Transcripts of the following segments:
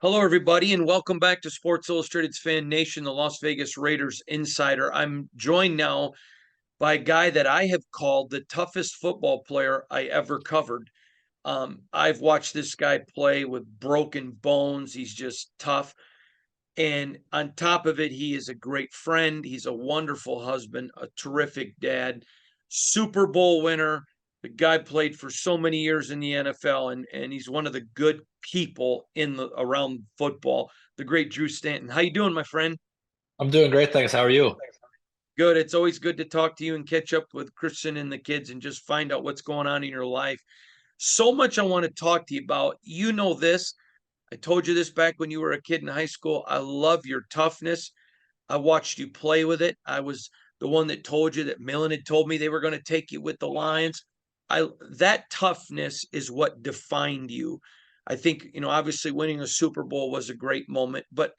Hello, everybody, and welcome back to Sports Illustrated's Fan Nation, the Las Vegas Raiders insider. I'm joined now by a guy that I have called the toughest football player I ever covered. I've watched this guy play with broken bones. He's just tough. And on top of it, he is a great friend. He's a wonderful husband, a terrific dad, Super Bowl winner. The guy played for so many years in the NFL, and he's one of the good people in the around football. The great Drew Stanton. How you doing, my friend? I'm doing great, thanks. How are you? Good. It's always good to talk to you and catch up with Christian and the kids and just find out what's going on in your life. So much I want to talk to you about. You know this. I told you this back when you were a kid in high school. I love your toughness. I watched you play with it. I was the one that told you that Millen had told me they were going to take you with the Lions. I That toughness is what defined you. I think, obviously winning a Super Bowl was a great moment, but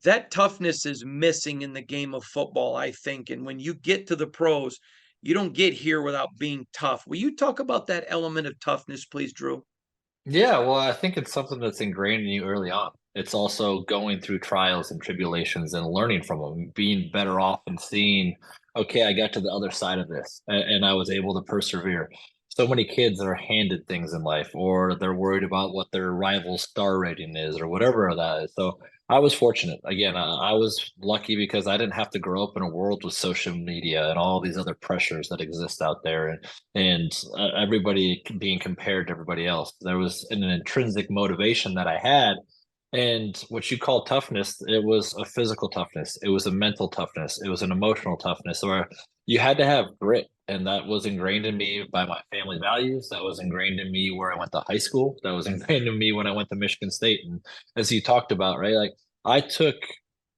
that toughness is missing in the game of football, I think. And when you get to the pros, you don't get here without being tough. Will you talk about that element of toughness, please, Drew? Yeah, well, I think it's something that's ingrained in you early on. It's also going through trials and tribulations and learning from them, being better off and seeing, okay, I got to the other side of this and I was able to persevere. So many kids are handed things in life, or they're worried about what their rival star rating is, or whatever that is. So I was fortunate. Again, I was lucky because I didn't have to grow up in a world with social media and all these other pressures that exist out there. And everybody being compared to everybody else. There was an intrinsic motivation that I had. And what you call toughness, it was a physical toughness, it was a mental toughness, it was an emotional toughness where you had to have grit. And that was ingrained in me by my family values. That was ingrained in me where I went to high school. That was ingrained in me when I went to Michigan State. And as you talked about, right? Like I took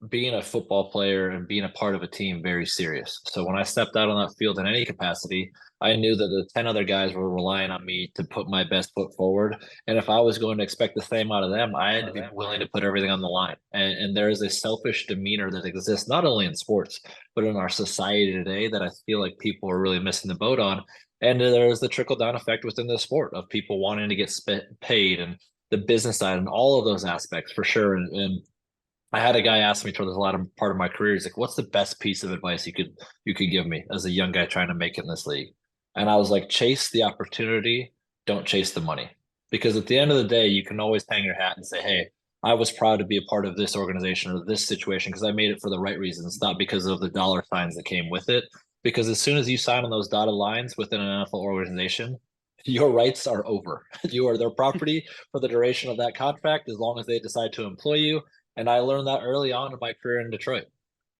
being a football player and being a part of a team very serious. So when I stepped out on that field in any capacity, I knew that the 10 other guys were relying on me to put my best foot forward. And if I was going to expect the same out of them, I had to be willing to put everything on the line. And there is a selfish demeanor that exists not only in sports, but in our society today that I feel like people are really missing the boat on. And there's the trickle down effect within the sport of people wanting to get paid and the business side and all of those aspects for sure. And I had a guy ask me toward the latter part of my career. He's like, "What's the best piece of advice you could give me as a young guy trying to make it in this league?" And I was like, "Chase the opportunity, don't chase the money." Because at the end of the day, you can always hang your hat and say, "Hey, I was proud to be a part of this organization or this situation because I made it for the right reasons, not because of the dollar signs that came with it." Because as soon as you sign on those dotted lines within an NFL organization, your rights are over. You are their property for the duration of that contract as long as they decide to employ you, and I learned that early on in my career in Detroit.